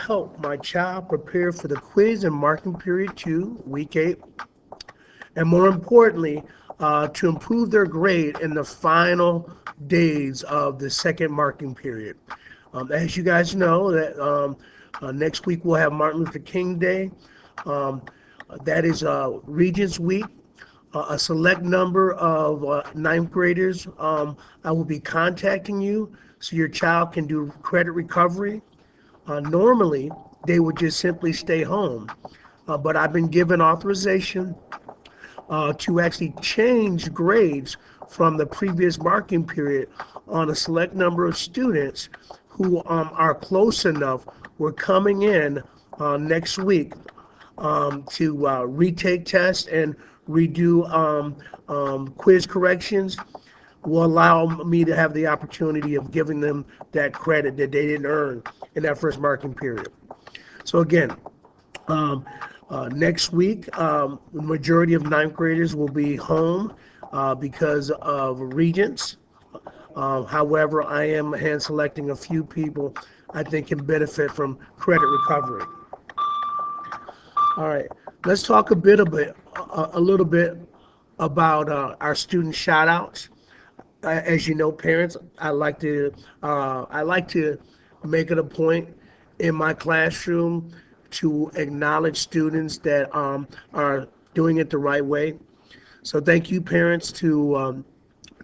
help my child prepare for the quiz and marking period 2, week 8, and more importantly, to improve their grade in the final days of the second marking period. As you guys know, that next week we'll have Martin Luther King Day. Um, that is Regents Week. A select number of ninth graders, I will be contacting you so your child can do credit recovery. Normally, they would just simply stay home, but I've been given authorization to actually change grades from the previous marking period on a select number of students who are close enough. We're coming in next week to retake tests and redo quiz corrections will allow me to have the opportunity of giving them that credit that they didn't earn in that first marking period. So again, um, next week, the majority of ninth graders will be home because of regents. However, I am hand selecting a few people I think can benefit from credit recovery. All right, let's talk a little bit about our student shout outs. As you know, parents, I like to make it a point in my classroom to acknowledge students that are doing it the right way. So thank you, parents, to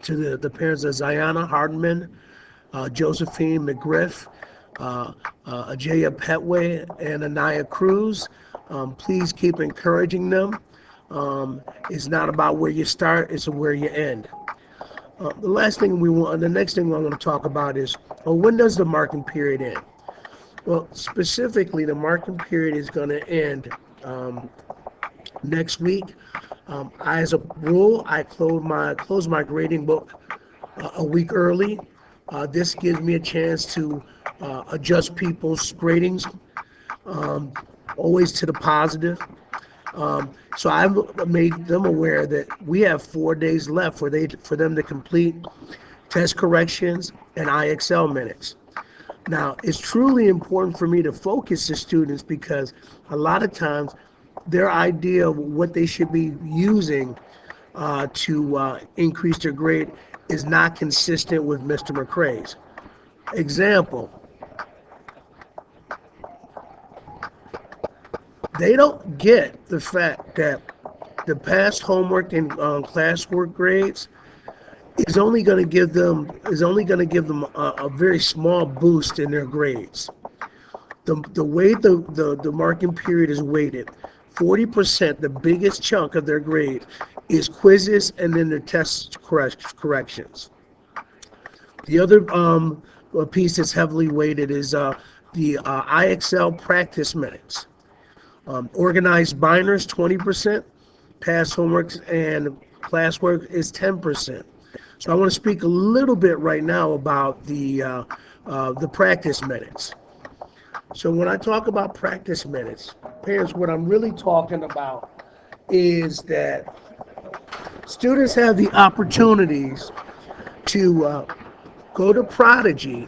the parents of Ziana Hardman, Josephine McGriff, Ajaya Petway, and Anaya Cruz. Please keep encouraging them. It's not about where you start; it's where you end. The next thing I want to talk about is, well, when does the marking period end? Well, specifically, the marking period is going to end next week. As a rule, I close my grading book a week early. This gives me a chance to adjust people's gradings, um, always to the positive. So I've made them aware that we have 4 days left for them to complete test corrections and IXL minutes. Now, it's truly important for me to focus the students because a lot of times their idea of what they should be using to increase their grade is not consistent with Mr. McCrae's. Example, they don't get the fact that the past homework and classwork grades is only going to give them a very small boost in their grades. The way the marking period is weighted, 40%, the biggest chunk of their grade, is quizzes and then their test corrections. The other piece that's heavily weighted is the IXL practice minutes. Organized binders, 20%. Past homework and classwork is 10%. So I want to speak a little bit right now about the practice minutes. So when I talk about practice minutes, parents, what I'm really talking about is that students have the opportunities to go to Prodigy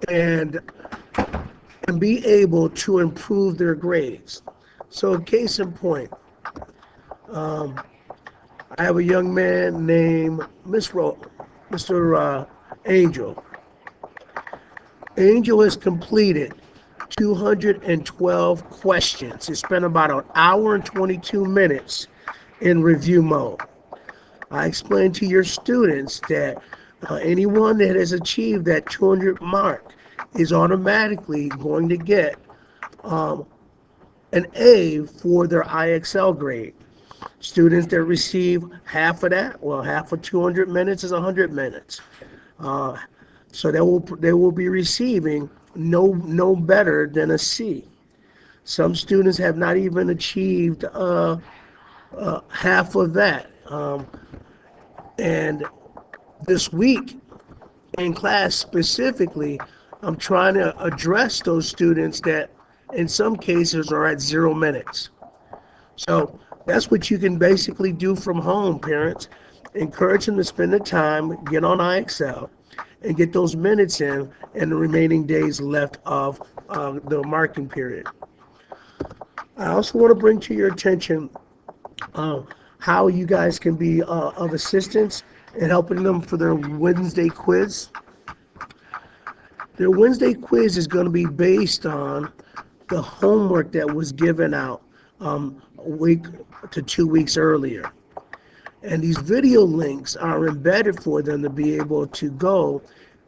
and be able to improve their grades. So case in point, um, I have a young man named Mr. Angel. Angel has completed 212 questions. He spent about an hour and 22 minutes in review mode. I explained to your students that anyone that has achieved that 200 mark is automatically going to get um, an A for their IXL grade. Students that receive half of that, well, half of 200 minutes is 100 minutes. Uh, so they will be receiving no better than a C. Some students have not even achieved half of that. And this week in class specifically, I'm trying to address those students that in some cases are at 0 minutes. So that's what you can basically do from home, parents. Encourage them to spend the time, get on IXL, and get those minutes in the remaining days left of the marking period. I also want to bring to your attention uh, how you guys can be of assistance in helping them for their Wednesday quiz. Their Wednesday quiz is going to be based on the homework that was given out a week to 2 weeks earlier. And these video links are embedded for them to be able to go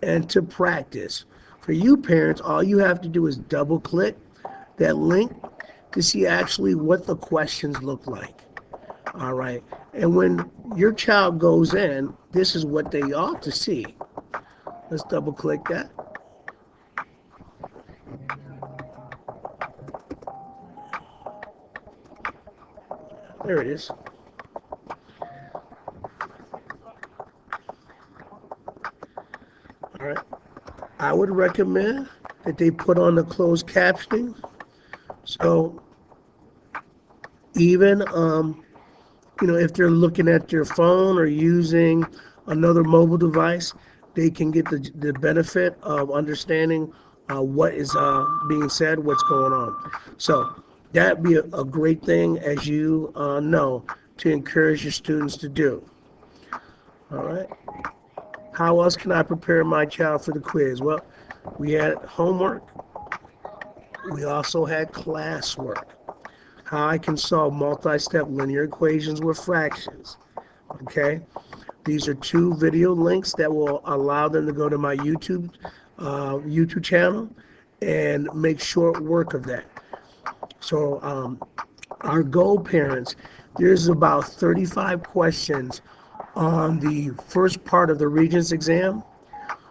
and to practice. For you parents, all you have to do is double click that link to see actually what the questions look like. All right. And when your child goes in, this is what they ought to see. Let's double click that. There it is. All right. I would recommend that they put on the closed captioning. So even if they're looking at their phone or using another mobile device, they can get the benefit of understanding what is being said, what's going on. So that'd be a great thing, as you know, to encourage your students to do. All right. How else can I prepare my child for the quiz? Well, we had homework. We also had classwork. How I can solve multi-step linear equations with fractions. Okay? These are 2 video links that will allow them to go to my YouTube channel and make short work of that. So our goal, parents, there's about 35 questions on the first part of the Regents exam.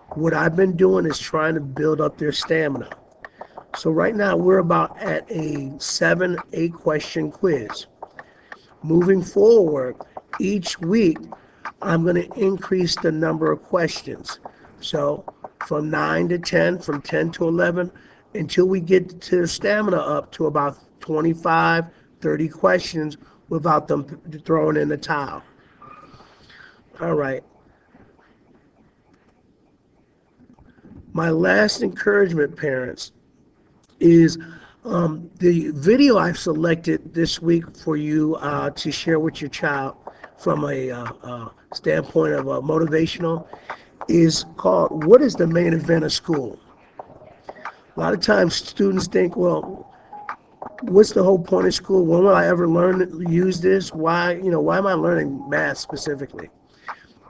What I've been doing is trying to build up their stamina. So right now we're about at a 7-8 question quiz. Moving forward, each week I'm going to increase the number of questions. So from 9 to 10, from 10 to 11, until we get to stamina up to about 25, 30 questions without them throwing in the towel. All right. My last encouragement, parents, is the video I've selected this week for you to share with your child from a standpoint of motivational is called "What is the Main Event of School?" A lot of times students think, well, what's the whole point of school? When will I ever use this? Why am I learning math specifically?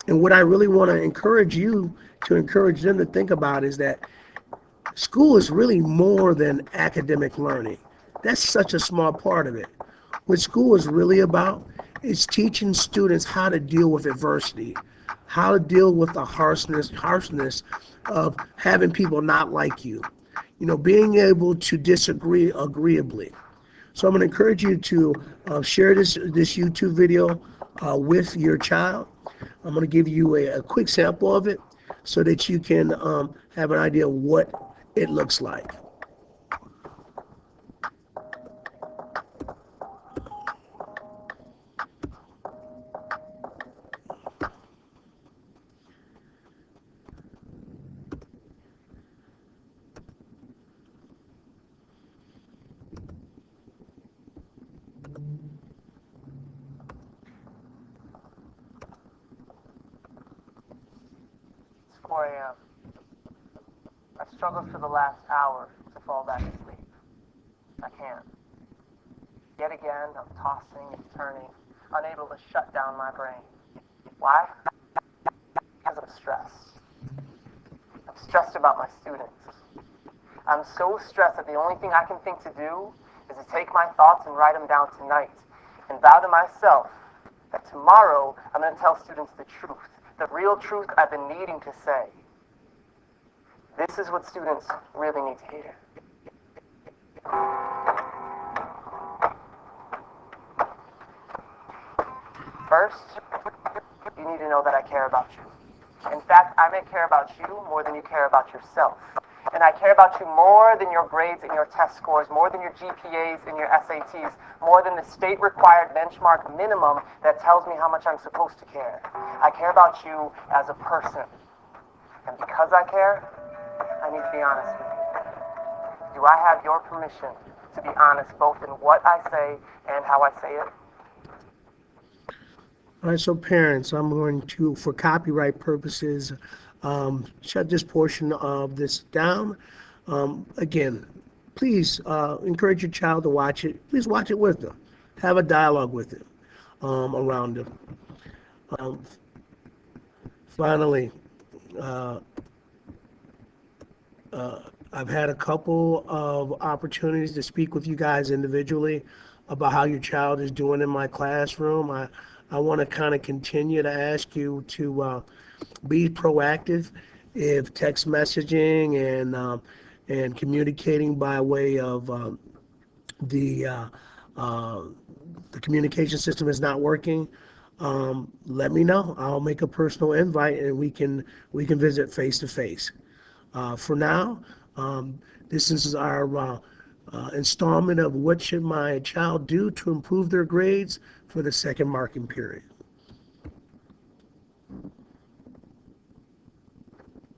And what I really want to encourage you to encourage them to think about is that school is really more than academic learning. That's such a small part of it. What school is really about is teaching students how to deal with adversity, how to deal with the harshness of having people not like you, being able to disagree agreeably. So I'm going to encourage you to share this YouTube video with your child. I'm going to give you a quick sample of it so that you can have an idea of what it looks like. It's 4 a.m. I've struggled for the last hour to fall back asleep. I can't. Yet again, I'm tossing and turning, unable to shut down my brain. Why? Because I'm stressed. I'm stressed about my students. I'm so stressed that the only thing I can think to do is to take my thoughts and write them down tonight and vow to myself that tomorrow I'm going to tell students the truth, the real truth I've been needing to say. This is what students really need to hear. First, you need to know that I care about you. In fact, I may care about you more than you care about yourself. And I care about you more than your grades and your test scores, more than your GPAs and your SATs, more than the state-required benchmark minimum that tells me how much I'm supposed to care. I care about you as a person. And because I care, I need to be honest with you. Do I have your permission to be honest both in what I say and how I say it? All right, so parents, I'm going to, for copyright purposes, shut this portion of this down. Again, please encourage your child to watch it. Please watch it with them. Have a dialogue with them around them. Um, Finally, uh, I've had a couple of opportunities to speak with you guys individually about how your child is doing in my classroom. I want to kind of continue to ask you to be proactive if text messaging and communicating by way of the uh, uh, the communication system is not working. Let me know. I'll make a personal invite and we can visit face to face. For now, um, this is our installment of what should my child do to improve their grades for the second marking period.